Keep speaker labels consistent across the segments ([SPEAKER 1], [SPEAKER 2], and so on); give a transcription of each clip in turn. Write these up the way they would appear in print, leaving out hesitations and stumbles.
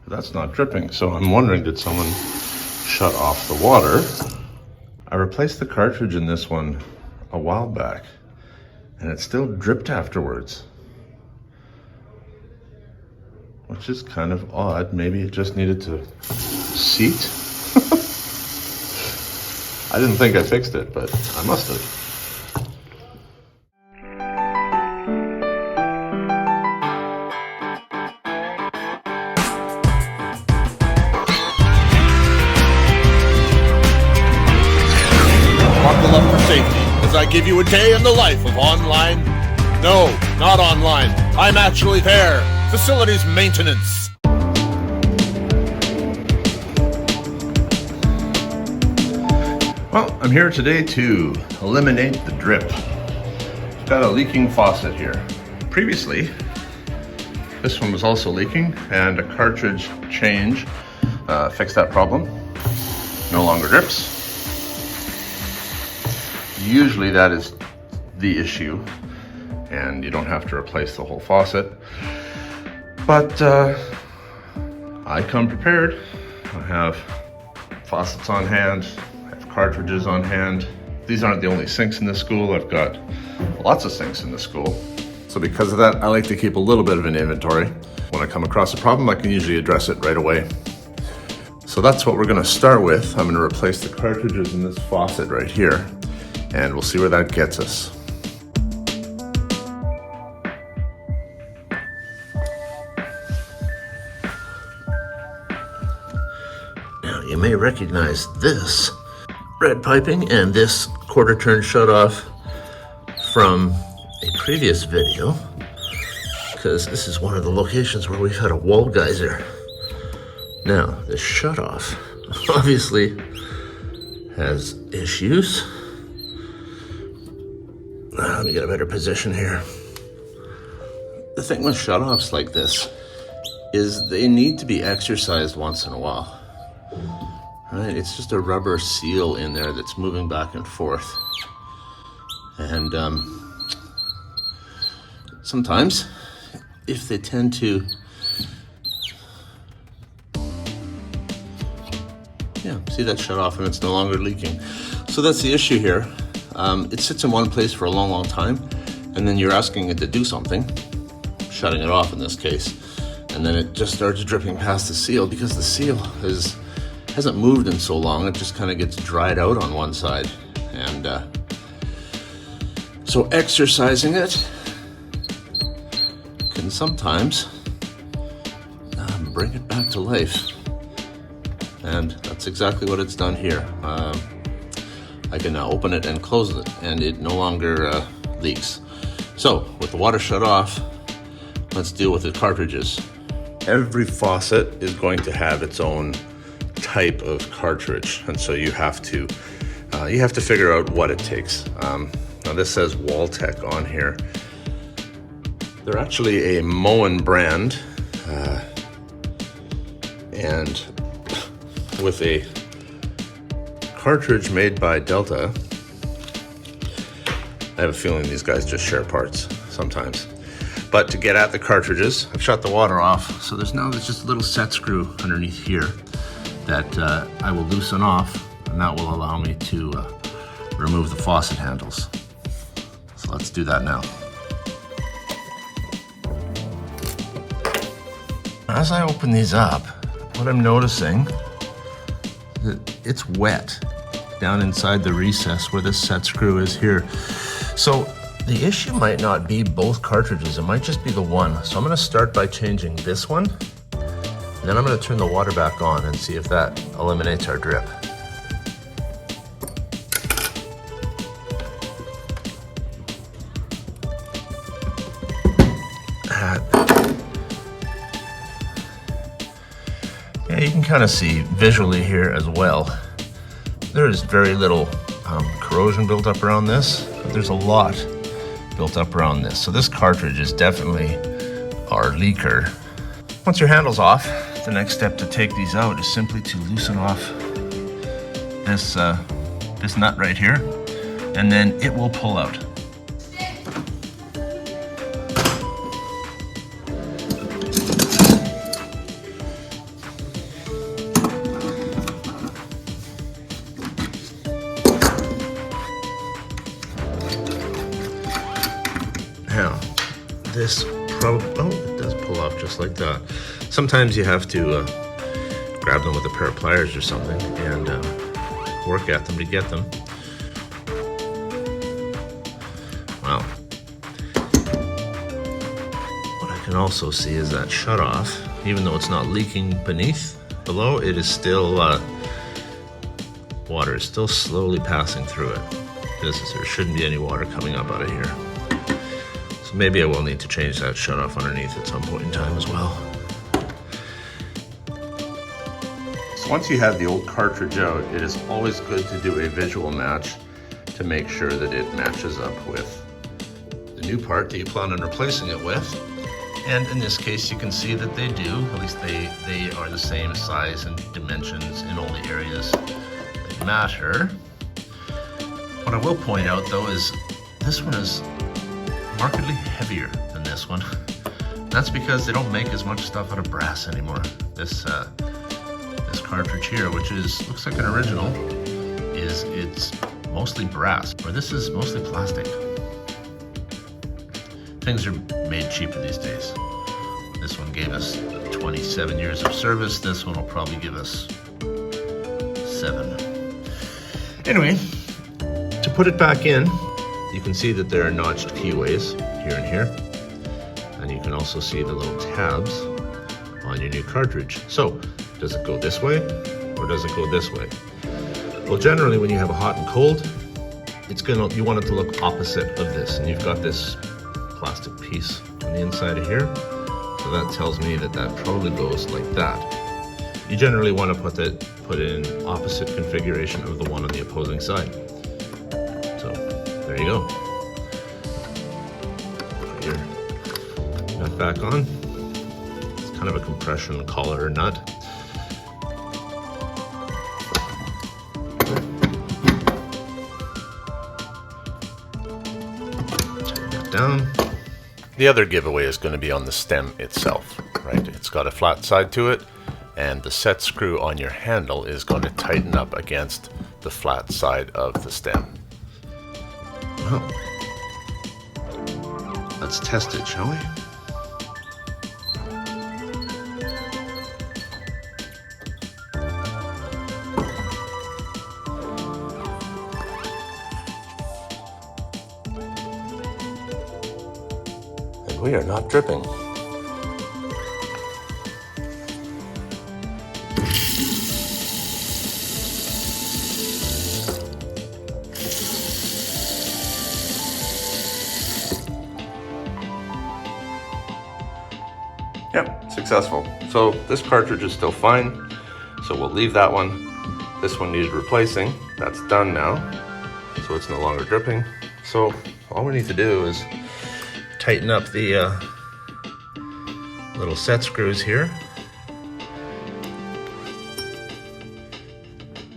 [SPEAKER 1] That's not dripping. So I'm wondering, did someone shut off the water? I replaced the cartridge in this one a while back, and it still dripped afterwards, which is kind of odd. Maybe it just needed to seat. I didn't think I fixed it, but I must have.
[SPEAKER 2] Buckle up for safety as I give you a day in the life of online. No, not online. I'm actually there. Facilities maintenance.
[SPEAKER 1] Well, I'm here today to eliminate the drip. I've got a leaking faucet here. Previously, this one was also leaking, and a cartridge change fixed that problem. No longer drips. Usually that is the issue, and you don't have to replace the whole faucet. But I come prepared. I have faucets on hand, I have cartridges on hand. These aren't the only sinks in this school. I've got lots of sinks in the school. So because of that, I like to keep a little bit of an inventory. When I come across a problem, I can usually address it right away. So that's what we're gonna start with. I'm gonna replace the cartridges in this faucet right here, and we'll see where that gets us. Now you may recognize this red piping and this quarter turn shut off from a previous video, because this is one of the locations where we've had a wall geyser. Now the shut off obviously has issues. Let me get a better position here. The thing with shutoffs like this is they need to be exercised once in a while. Right? It's just a rubber seal in there that's moving back and forth. And sometimes, if they tend to, see that shut off and it's no longer leaking. So that's the issue here. It sits in one place for a long, long time, and then you're asking it to do something, shutting it off in this case, and then it just starts dripping past the seal because the seal hasn't moved in so long. It just kind of gets dried out on one side, and so exercising it can sometimes bring it back to life, and that's exactly what it's done here. I can now open it and close it, and it no longer leaks. So, with the water shut off, let's deal with the cartridges. Every faucet is going to have its own type of cartridge, and so you have to figure out what it takes. Now this says Waltech on here. They're actually a Moen brand, and with a cartridge made by Delta. I have a feeling these guys just share parts sometimes. But to get at the cartridges, I've shut the water off. So there's just a little set screw underneath here that I will loosen off, and that will allow me to remove the faucet handles. So let's do that now. As I open these up, what I'm noticing is that it's wet down inside the recess where this set screw is here. So the issue might not be both cartridges, it might just be the one. So I'm gonna start by changing this one, and then I'm gonna turn the water back on and see if that eliminates our drip. Yeah, you can kind of see visually here as well. There is very little corrosion built up around this, but there's a lot built up around this. So this cartridge is definitely our leaker. Once your handle's off, the next step to take these out is simply to loosen off this nut right here, and then it will pull out. this probably, oh, it does pull off just like that. Sometimes you have to grab them with a pair of pliers or something and work at them to get them. Wow. What I can also see is that shut off, even though it's not leaking below, it is still, water is still slowly passing through it. There shouldn't be any water coming up out of here. So maybe I will need to change that shut off underneath at some point in time as well. So once you have the old cartridge out, it is always good to do a visual match to make sure that it matches up with the new part that you plan on replacing it with. And in this case, you can see that they do. At least they are the same size and dimensions in all the areas that matter. What I will point out though is this one is markedly heavier than this one. That's because they don't make as much stuff out of brass anymore. This cartridge here, which looks like an original, it's mostly brass, or this is mostly plastic. Things are made cheaper these days. This one gave us 27 years of service. This one will probably give us 7. Anyway, to put it back in, you can see that there are notched keyways here and here. And you can also see the little tabs on your new cartridge. So, does it go this way or does it go this way? Well, generally when you have a hot and cold, you want it to look opposite of this. And you've got this plastic piece on the inside of here. So that tells me that probably goes like that. You generally want to put it in opposite configuration of the one on the opposing side. So there you go. Put your nut back on. It's kind of a compression collar nut. Tighten that down.
[SPEAKER 2] The other giveaway is going to be on the stem itself, right? It's got a flat side to it, and the set screw on your handle is going to tighten up against the flat side of the stem.
[SPEAKER 1] Well, let's test it, shall we? And we are not dripping. Yep, successful. So this cartridge is still fine, so we'll leave that one. This one needed replacing. That's done now, so it's no longer dripping. So all we need to do is tighten up the little set screws here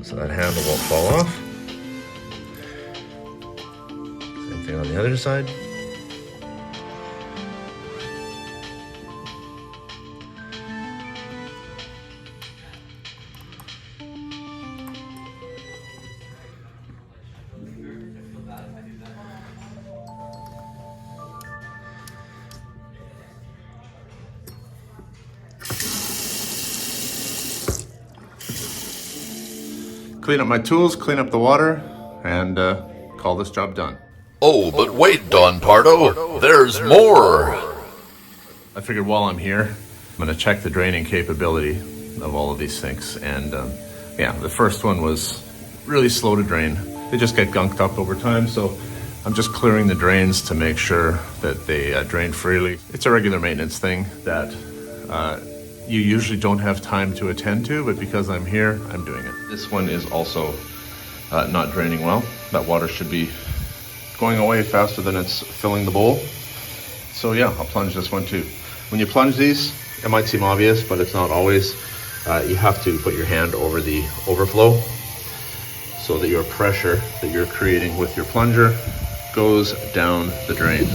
[SPEAKER 1] so that handle won't fall off. Same thing on the other side. Clean up my tools, clean up the water, and call this job done.
[SPEAKER 3] Oh, but wait, Don Pardo, there's more!
[SPEAKER 1] I figured while I'm here, I'm gonna check the draining capability of all of these sinks. And yeah, the first one was really slow to drain. They just get gunked up over time, so I'm just clearing the drains to make sure that they drain freely. It's a regular maintenance thing that you usually don't have time to attend to, but because I'm here, I'm doing it. This one is also not draining well. That water should be going away faster than it's filling the bowl. So yeah, I'll plunge this one too. When you plunge these, it might seem obvious, but it's not always. You have to put your hand over the overflow so that your pressure that you're creating with your plunger goes down the drain.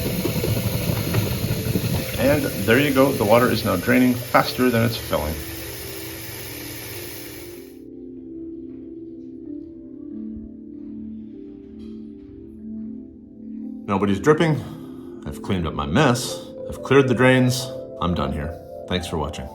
[SPEAKER 1] And there you go, the water is now draining faster than it's filling. Nobody's dripping. I've cleaned up my mess, I've cleared the drains. I'm done here. Thanks for watching.